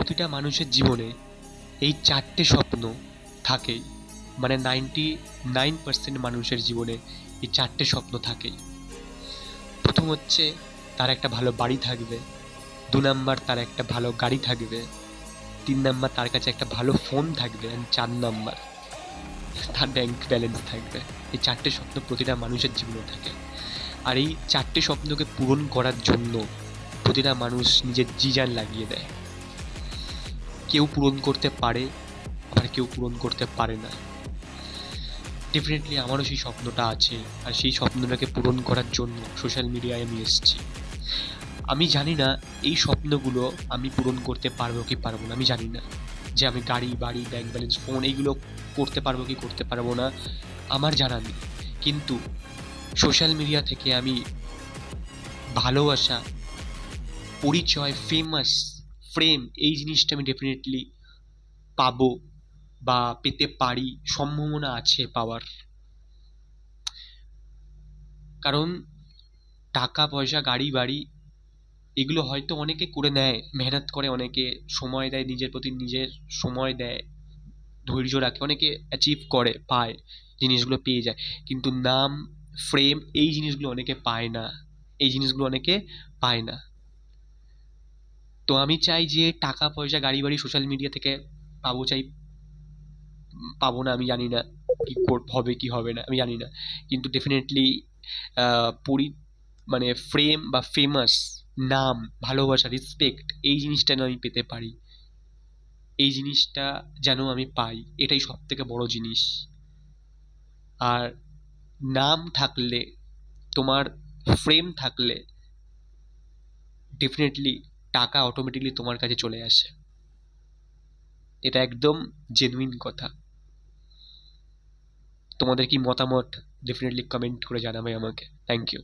প্রতিটা মানুষের জীবনে এই চারটে স্বপ্ন থাকেই। মানে 99% মানুষের জীবনে এই চারটে স্বপ্ন থাকেই। প্রথম হচ্ছে তার একটা ভালো বাড়ি থাকবে, 2 নাম্বার তার একটা ভালো গাড়ি থাকবে, 3 নাম্বার তার কাছে একটা ভালো ফোন থাকবে, আর 4 নাম্বার তার ব্যাংক ব্যালেন্স থাকবে। এই চারটে স্বপ্ন প্রতিটা মানুষের জীবনে থাকে। আর এই চারটে স্বপ্নকে পূরণ করার জন্য প্রতিটা মানুষ নিজের জি-জান লাগিয়ে দেয়। কেউ পূরণ করতে পারে, আবার কেউ পূরণ করতে পারে না। ডেফিনেটলি আমারও সেই স্বপ্নটা আছে, আর সেই স্বপ্নটাকে পূরণ করার জন্য সোশ্যাল মিডিয়ায় আমি এসেছি। আমি জানি না এই স্বপ্নগুলো আমি পূরণ করতে পারবো কি পারবো না, আমি জানি না যে আমি গাড়ি, বাড়ি, ব্যাংক ব্যালেন্স, ফোন এইগুলো করতে পারবো কি করতে পারবো না, আমার জানা নেই। কিন্তু সোশ্যাল মিডিয়া থেকে আমি ভালোবাসা, পরিচয়, ফেমাস, ফ্রেম, এই জিনিসটা আমি ডেফিনেটলি পাবো বা পেতে পারি, সম্ভাবনা আছে পাওয়ার। কারণ টাকা পয়সা, গাড়ি বাড়ি এগুলো হয়তো অনেকে করে নেয়, মেহনত করে, অনেকে সময় দেয়, নিজের প্রতি নিজের সময় দেয়, ধৈর্য রাখে, অনেকে অ্যাচিভ করে, পায়, জিনিসগুলো পেয়ে যায়। কিন্তু নাম, ফ্রেম, এই জিনিসগুলো অনেকে পায় না, এই জিনিসগুলো অনেকে পায় না। তো আমি চাই যে টাকা পয়সা, গাড়ি বাড়ি সোশ্যাল মিডিয়া থেকে পাবো, চাই পাবো না আমি জানি না, কি হবে কি হবে না আমি জানি না। কিন্তু ডেফিনেটলি পরি মানে ফ্রেম বা ফেমাস, নাম, ভালোবাসা, রেসপেক্ট, এই জিনিসটা যেন আমি পেতে পারি, এই জিনিসটা যেন আমি পাই, এটাই সব থেকে বড় জিনিস। আর নাম থাকলে, তোমার ফ্রেম থাকলে, ডেফিনেটলি টাকা অটোমেটিকলি তোমার কাছে চলে আসে। এটা একদম জেনুইন কথা। তোমাদের কি মতামত ডেফিনেটলি কমেন্ট করে জানাবে আমাকে। Thank you.